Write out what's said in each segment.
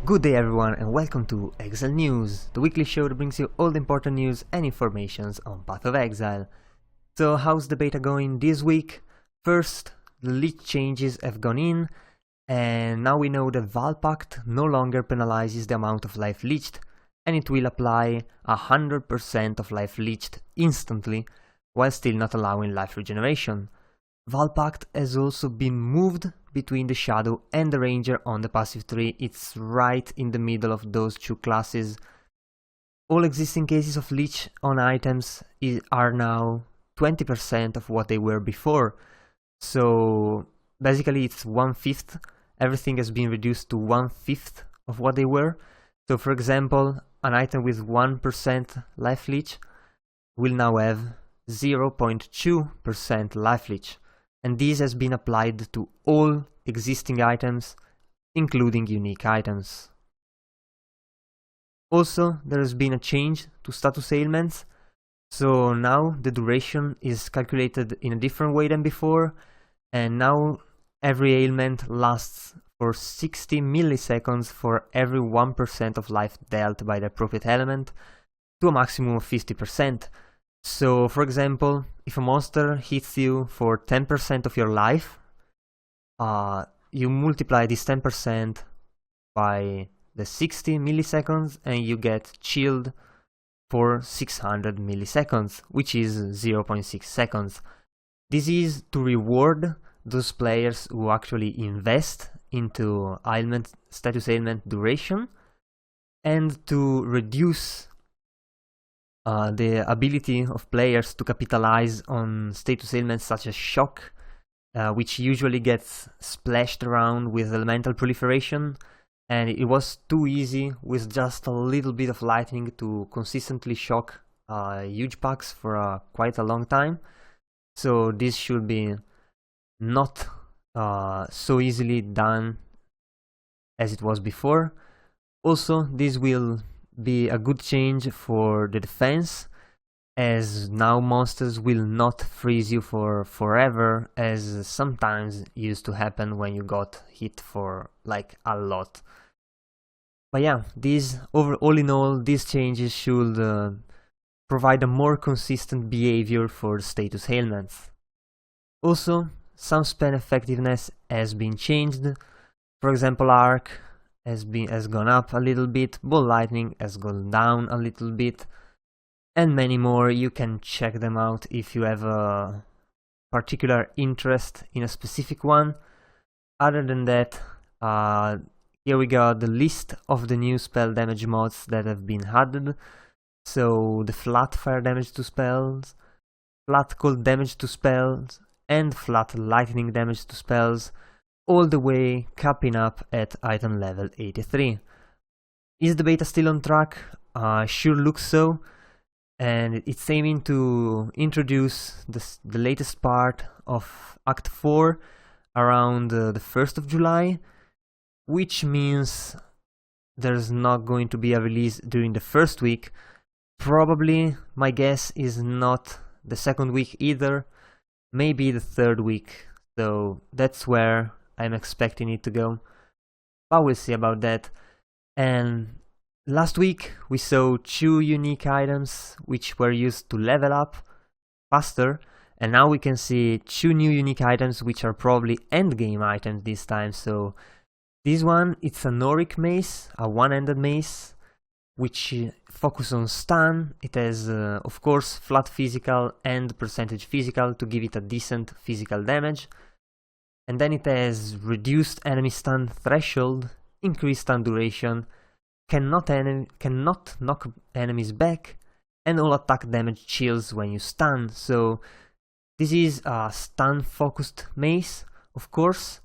Good day everyone and welcome to Exile News, the weekly show that brings you all the important news and informations on Path of Exile. So how's the beta going this week? First, the leech changes have gone in, and now we know that Pact no longer penalizes the amount of life leeched, and it will apply 100% of life leeched instantly, while still not allowing life regeneration. Pact has also been moved between the Shadow and the Ranger on the passive tree. It's right in the middle of those two classes. All existing cases of leech on items are now 20% of what they were before. So basically it's 1/5. Everything has been reduced to 1/5 of what they were. So for example, an item with 1% life leech will now have 0.2% life leech. And this has been applied to all existing items, including unique items. Also, there has been a change to status ailments, so now the duration is calculated in a different way than before, and now every ailment lasts for 60 milliseconds for every 1% of life dealt by the appropriate element, to a maximum of 50%. So, for example, if a monster hits you for 10% of your life, you multiply this 10% by the 60 milliseconds and you get chilled for 600 milliseconds, which is 0.6 seconds. This is to reward those players who actually invest into status ailment duration, and to reduce the ability of players to capitalize on status ailments such as shock, which usually gets splashed around with elemental proliferation, and it was too easy with just a little bit of lightning to consistently shock huge packs for quite a long time. So this should be not so easily done as it was before. Also, this will be a good change for the defense, as now monsters will not freeze you for forever, as sometimes used to happen when you got hit for like a lot. But yeah, all in all, these changes should provide a more consistent behavior for the status ailments. Also, some spell effectiveness has been changed. For example, Arc has gone up a little bit, Ball Lightning has gone down a little bit, and many more. You can check them out if you have a particular interest in a specific one. Other than that, here we got the list of the new spell damage mods that have been added. So the flat fire damage to spells, flat cold damage to spells, and flat lightning damage to spells, all the way capping up at item level 83. Is the beta still on track? Sure looks so, and it's aiming to introduce the latest part of Act 4 around the 1st of July, which means there's not going to be a release during the first week. Probably, my guess is not the second week either, maybe the third week, so that's where I'm expecting it to go, but we'll see about that. And last week we saw 2 unique items which were used to level up faster, and now we can see 2 new unique items which are probably endgame items this time. So this one, it's a Noric mace, a one-handed mace, which focus on stun. It has of course flat physical and percentage physical to give it a decent physical damage. And then it has reduced enemy stun threshold, increased stun duration, cannot knock enemies back, and all attack damage chills when you stun. So this is a stun focused mace, of course,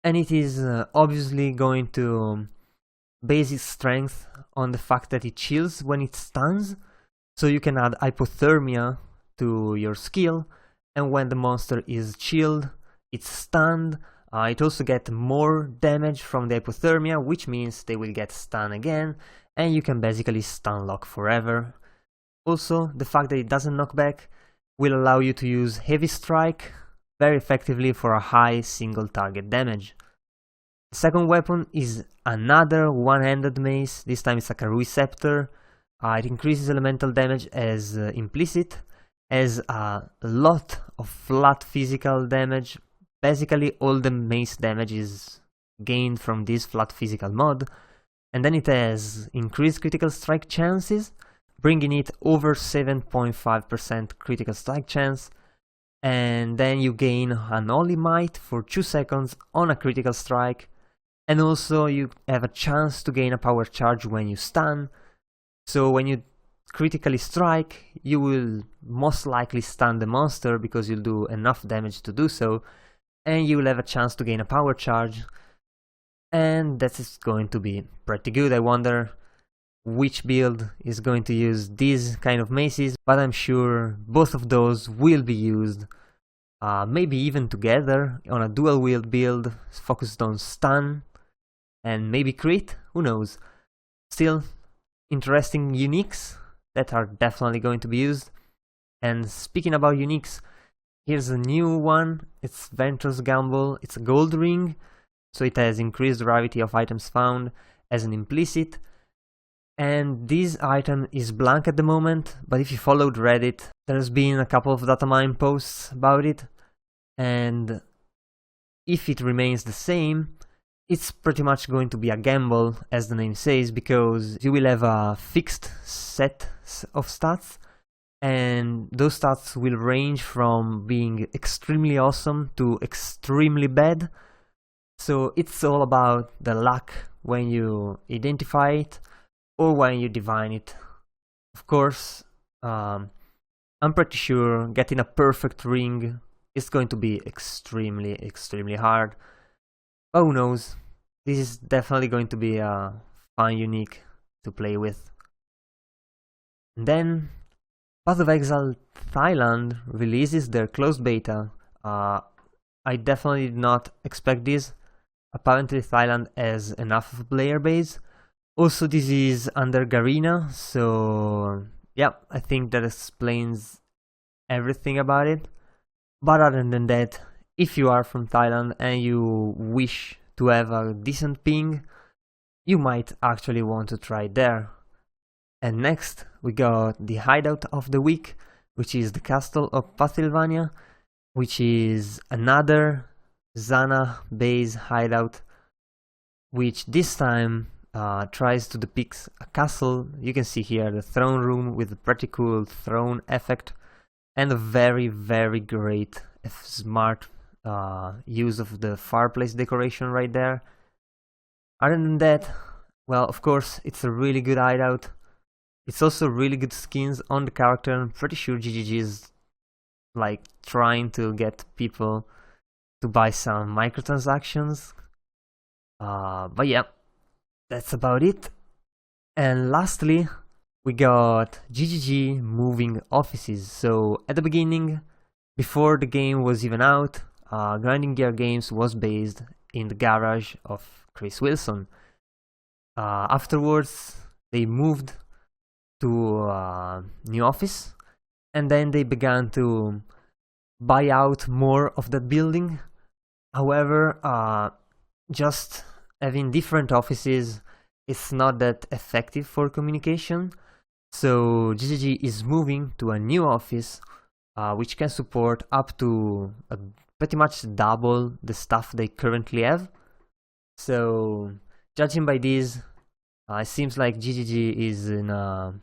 and it is obviously going to base its strength on the fact that it chills when it stuns, so you can add hypothermia to your skill, and when the monster is chilled, it's stunned. It also gets more damage from the hypothermia, which means they will get stunned again, and you can basically stun lock forever. Also, the fact that it doesn't knock back will allow you to use heavy strike very effectively for a high single target damage. Second weapon is another one-handed mace. This time it's a Karui Scepter. It increases elemental damage as implicit, has a lot of flat physical damage. Basically all the mace damage is gained from this flat physical mod, and then it has increased critical strike chances, bringing it over 7.5% critical strike chance, and then you gain an Holy Might for 2 seconds on a critical strike, and also you have a chance to gain a power charge when you stun. So when you critically strike, you will most likely stun the monster because you'll do enough damage to do so, and you will have a chance to gain a power charge, and that is going to be pretty good. I wonder which build is going to use these kind of maces, but I'm sure both of those will be used, maybe even together on a dual wield build focused on stun and maybe crit, who knows. Still, interesting uniques that are definitely going to be used. And speaking about uniques, here's a new one. It's Ventrous Gamble. It's a gold ring, so it has increased rarity of items found as an implicit, and this item is blank at the moment, but if you followed Reddit, there's been a couple of datamine posts about it, and if it remains the same, it's pretty much going to be a gamble, as the name says, because you will have a fixed set of stats, and those stats will range from being extremely awesome to extremely bad. So it's all about the luck when you identify it or when you divine it. Of course, I'm pretty sure getting a perfect ring is going to be extremely hard. But who knows, this is definitely going to be a fun unique to play with. And then Path of Exile Thailand releases their closed beta. I definitely did not expect this. Apparently Thailand has enough of a player base. Also, this is under Garena, so yeah, I think that explains everything about it. But other than that, if you are from Thailand and you wish to have a decent ping, you might actually want to try it there. And next we got the hideout of the week, which is the Castle of Pennsylvania, which is another Zana base hideout, which this time tries to depict a castle. You can see here the throne room with a pretty cool throne effect and a very great smart use of the fireplace decoration right there. Other than that, well, of course, it's a really good hideout. It's also really good skins on the character. I'm pretty sure GGG is like trying to get people to buy some microtransactions. But yeah, that's about it. And lastly, we got GGG moving offices. So at the beginning, before the game was even out, Grinding Gear Games was based in the garage of Chris Wilson. Afterwards, they moved to a new office, and then they began to buy out more of that building. However, just having different offices is not that effective for communication, so GGG is moving to a new office which can support up to pretty much double the stuff they currently have. So judging by this, it seems like GGG is in a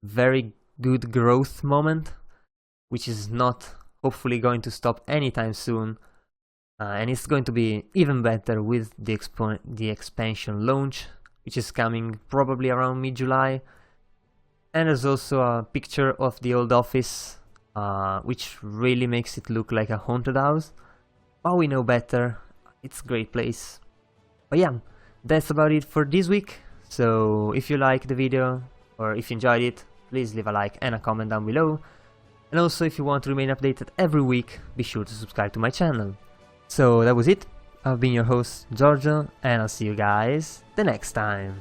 very good growth moment, which is not hopefully going to stop anytime soon, and it's going to be even better with the expansion launch, which is coming probably around mid-July. And there's also a picture of the old office, which really makes it look like a haunted house. But we know better, it's a great place. But yeah, that's about it for this week. So if you liked the video, or if you enjoyed it, please leave a like and a comment down below. And also, if you want to remain updated every week, be sure to subscribe to my channel. So that was it. I've been your host, Giorgio, and I'll see you guys the next time.